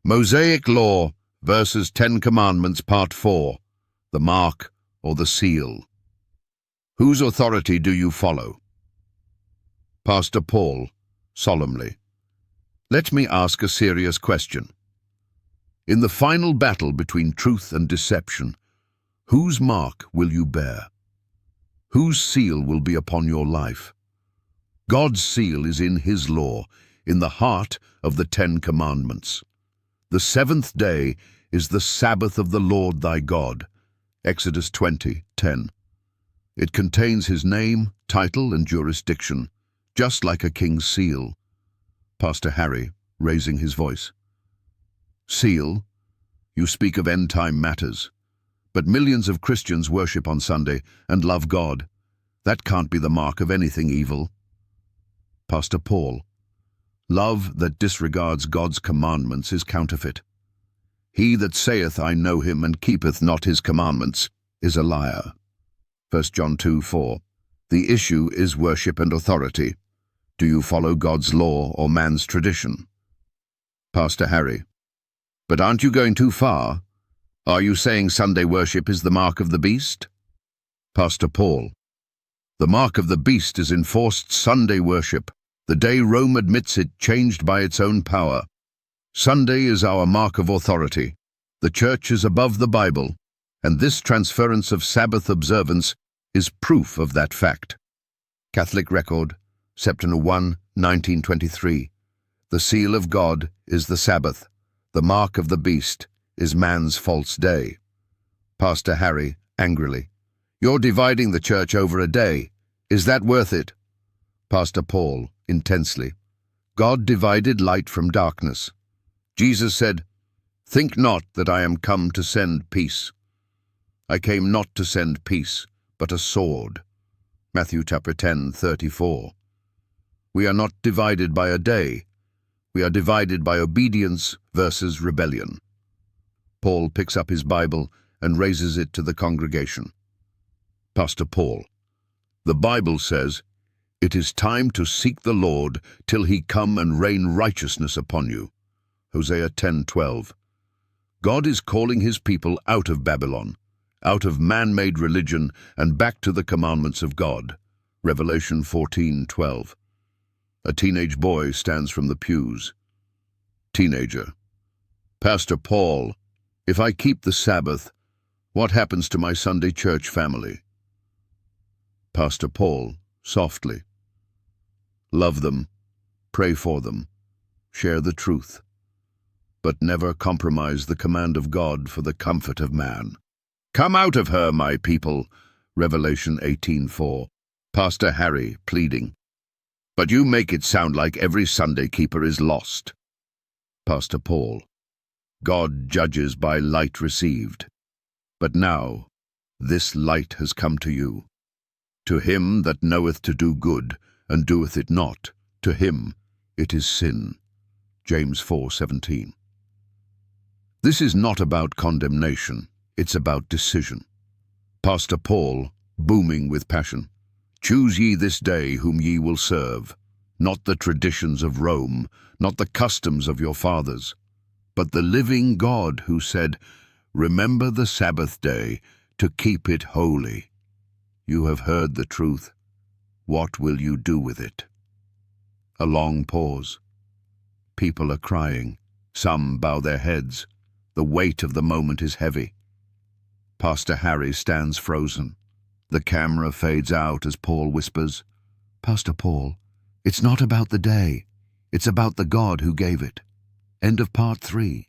Mosaic Law versus Ten Commandments, Part 4, the Mark or the Seal. Whose authority do you follow? Pastor Paul, solemnly. Let me ask a serious question. In the final battle between truth and deception, whose mark will you bear? Whose seal will be upon your life? God's seal is in His law, in the heart of the Ten Commandments. The seventh day is the Sabbath of the Lord thy God. Exodus 20:10. It contains His name, title, and jurisdiction, just like a king's seal. Pastor Harry, raising his voice. Seal? You speak of end-time matters. But millions of Christians worship on Sunday and love God. That can't be the mark of anything evil. Pastor Paul. Love that disregards God's commandments is counterfeit. He that saith, I know him, and keepeth not his commandments, is a liar. 1 John 2:4. The issue is worship and authority. Do you follow God's law or man's tradition? Pastor Harry. But aren't you going too far? Are you saying Sunday worship is the mark of the beast? Pastor Paul. The mark of the beast is enforced Sunday worship, the day Rome admits it, changed by its own power. Sunday is our mark of authority. The church is above the Bible, and this transference of Sabbath observance is proof of that fact. Catholic Record, September 1, 1923. The seal of God is the Sabbath. The mark of the beast is man's false day. Pastor Harry, angrily. You're dividing the church over a day. Is that worth it? Pastor Paul, intensely. God divided light from darkness. Jesus said, Think not that I am come to send peace. I came not to send peace, but a sword. Matthew chapter 10:34. We are not divided by a day. We are divided by obedience versus rebellion. Paul picks up his Bible and raises it to the congregation. Pastor Paul. The Bible says, It is time to seek the Lord till He come and rain righteousness upon you. Hosea 10:12. God is calling His people out of Babylon, out of man-made religion, and back to the commandments of God. Revelation 14:12. A teenage boy stands from the pews. Teenager. Pastor Paul, if I keep the Sabbath, what happens to my Sunday church family? Pastor Paul, softly. Love them, pray for them, share the truth, but never compromise the command of God for the comfort of man. Come out of her, my people. Revelation 18:4. Pastor Harry, pleading. But you make it sound like every Sunday keeper is lost. Pastor Paul. God judges by light received. But now, this light has come to you. To him that knoweth to do good, and doeth it not, to him it is sin. James 4:17. This is not about condemnation, it's about decision. Pastor Paul, booming with passion. Choose ye this day whom ye will serve, not the traditions of Rome, not the customs of your fathers, but the living God who said, Remember the Sabbath day, to keep it holy. You have heard the truth. What will you do with it? A long pause. People are crying. Some bow their heads. The weight of the moment is heavy. Pastor Harry stands frozen. The camera fades out as Paul whispers, Pastor Paul, it's not about the day. It's about the God who gave it. End of part 3.